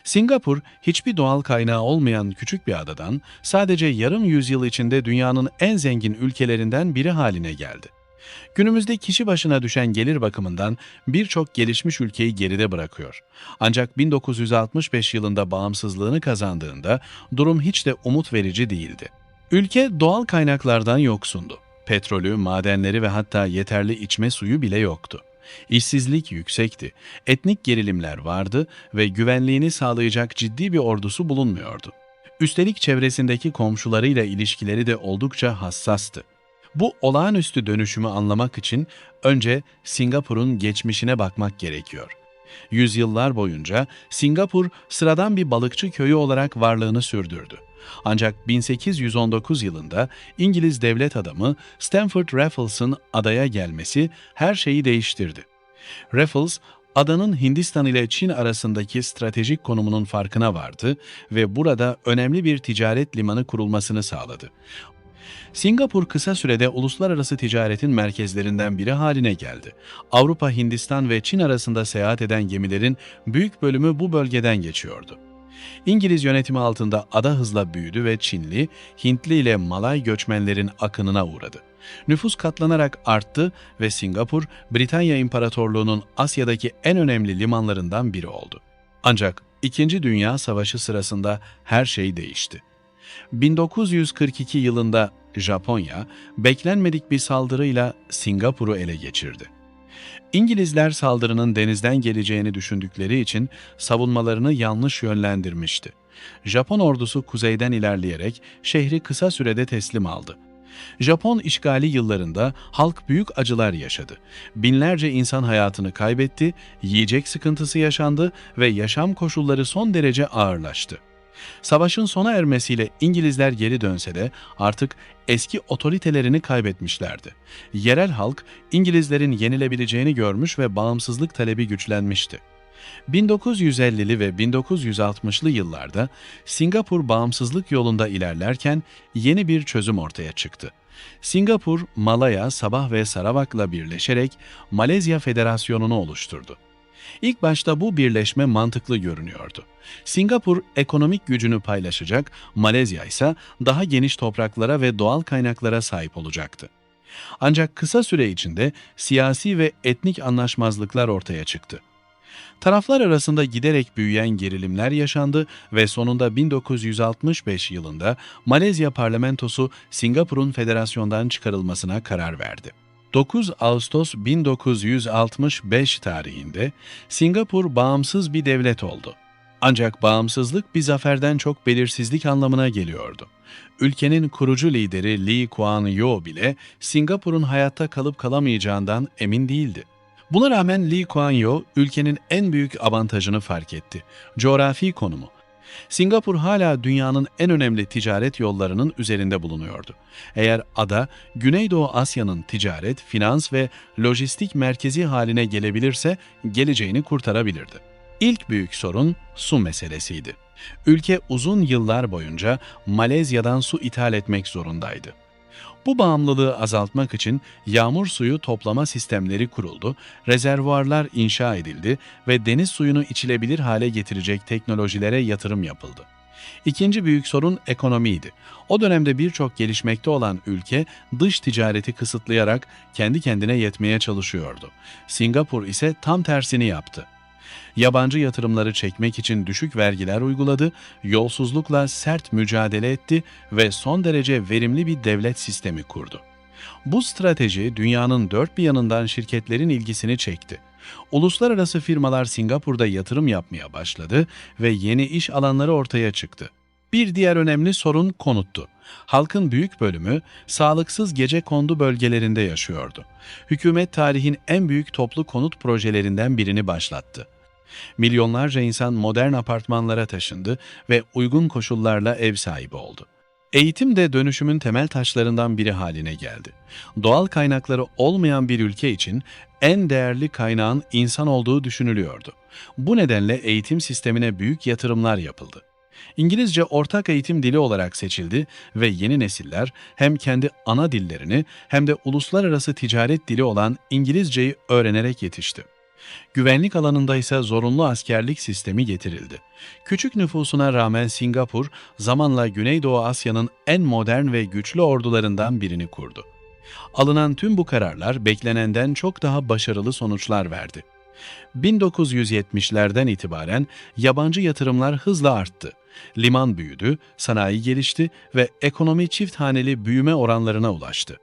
Singapur, hiçbir doğal kaynağı olmayan küçük bir adadan sadece yarım yüzyıl içinde dünyanın en zengin ülkelerinden biri haline geldi. Günümüzde kişi başına düşen gelir bakımından birçok gelişmiş ülkeyi geride bırakıyor. Ancak 1965 yılında bağımsızlığını kazandığında durum hiç de umut verici değildi. Ülke doğal kaynaklardan yoksundu. Petrolü, madenleri ve hatta yeterli içme suyu bile yoktu. İşsizlik yüksekti, etnik gerilimler vardı ve güvenliğini sağlayacak ciddi bir ordusu bulunmuyordu. Üstelik çevresindeki komşularıyla ilişkileri de oldukça hassastı. Bu olağanüstü dönüşümü anlamak için önce Singapur'un geçmişine bakmak gerekiyor. Yüzyıllar boyunca Singapur sıradan bir balıkçı köyü olarak varlığını sürdürdü. Ancak 1819 yılında İngiliz devlet adamı Stamford Raffles'ın adaya gelmesi her şeyi değiştirdi. Raffles, adanın Hindistan ile Çin arasındaki stratejik konumunun farkına vardı ve burada önemli bir ticaret limanı kurulmasını sağladı. Singapur kısa sürede uluslararası ticaretin merkezlerinden biri haline geldi. Avrupa, Hindistan ve Çin arasında seyahat eden gemilerin büyük bölümü bu bölgeden geçiyordu. İngiliz yönetimi altında ada hızla büyüdü ve Çinli, Hintli ile Malay göçmenlerin akınına uğradı. Nüfus katlanarak arttı ve Singapur, Britanya İmparatorluğu'nun Asya'daki en önemli limanlarından biri oldu. Ancak İkinci Dünya Savaşı sırasında her şey değişti. 1942 yılında Japonya, beklenmedik bir saldırıyla Singapur'u ele geçirdi. İngilizler saldırının denizden geleceğini düşündükleri için savunmalarını yanlış yönlendirmişti. Japon ordusu kuzeyden ilerleyerek şehri kısa sürede teslim aldı. Japon işgali yıllarında halk büyük acılar yaşadı. Binlerce insan hayatını kaybetti, yiyecek sıkıntısı yaşandı ve yaşam koşulları son derece ağırlaştı. Savaşın sona ermesiyle İngilizler geri dönse de artık eski otoritelerini kaybetmişlerdi. Yerel halk İngilizlerin yenilebileceğini görmüş ve bağımsızlık talebi güçlenmişti. 1950'li ve 1960'lı yıllarda Singapur bağımsızlık yolunda ilerlerken yeni bir çözüm ortaya çıktı. Singapur, Malaya, Sabah ve Sarawak'la birleşerek Malezya Federasyonu'nu oluşturdu. İlk başta bu birleşme mantıklı görünüyordu. Singapur ekonomik gücünü paylaşacak, Malezya ise daha geniş topraklara ve doğal kaynaklara sahip olacaktı. Ancak kısa süre içinde siyasi ve etnik anlaşmazlıklar ortaya çıktı. Taraflar arasında giderek büyüyen gerilimler yaşandı ve sonunda 1965 yılında Malezya parlamentosu Singapur'un federasyondan çıkarılmasına karar verdi. 9 Ağustos 1965 tarihinde Singapur bağımsız bir devlet oldu. Ancak bağımsızlık bir zaferden çok belirsizlik anlamına geliyordu. Ülkenin kurucu lideri Lee Kuan Yew bile Singapur'un hayatta kalıp kalamayacağından emin değildi. Buna rağmen Lee Kuan Yew ülkenin en büyük avantajını fark etti: coğrafi konumu. Singapur hala dünyanın en önemli ticaret yollarının üzerinde bulunuyordu. Eğer ada, Güneydoğu Asya'nın ticaret, finans ve lojistik merkezi haline gelebilirse geleceğini kurtarabilirdi. İlk büyük sorun su meselesiydi. Ülke uzun yıllar boyunca Malezya'dan su ithal etmek zorundaydı. Bu bağımlılığı azaltmak için yağmur suyu toplama sistemleri kuruldu, rezervuarlar inşa edildi ve deniz suyunu içilebilir hale getirecek teknolojilere yatırım yapıldı. İkinci büyük sorun ekonomiydi. O dönemde birçok gelişmekte olan ülke dış ticareti kısıtlayarak kendi kendine yetmeye çalışıyordu. Singapur ise tam tersini yaptı. Yabancı yatırımları çekmek için düşük vergiler uyguladı, yolsuzlukla sert mücadele etti ve son derece verimli bir devlet sistemi kurdu. Bu strateji dünyanın dört bir yanından şirketlerin ilgisini çekti. Uluslararası firmalar Singapur'da yatırım yapmaya başladı ve yeni iş alanları ortaya çıktı. Bir diğer önemli sorun konuttu. Halkın büyük bölümü sağlıksız gecekondu bölgelerinde yaşıyordu. Hükümet tarihin en büyük toplu konut projelerinden birini başlattı. Milyonlarca insan modern apartmanlara taşındı ve uygun koşullarla ev sahibi oldu. Eğitim de dönüşümün temel taşlarından biri haline geldi. Doğal kaynakları olmayan bir ülke için en değerli kaynağın insan olduğu düşünülüyordu. Bu nedenle eğitim sistemine büyük yatırımlar yapıldı. İngilizce ortak eğitim dili olarak seçildi ve yeni nesiller hem kendi ana dillerini hem de uluslararası ticaret dili olan İngilizceyi öğrenerek yetişti. Güvenlik alanında ise zorunlu askerlik sistemi getirildi. Küçük nüfusuna rağmen Singapur, zamanla Güneydoğu Asya'nın en modern ve güçlü ordularından birini kurdu. Alınan tüm bu kararlar beklenenden çok daha başarılı sonuçlar verdi. 1970'lerden itibaren yabancı yatırımlar hızla arttı. Liman büyüdü, sanayi gelişti ve ekonomi çift haneli büyüme oranlarına ulaştı.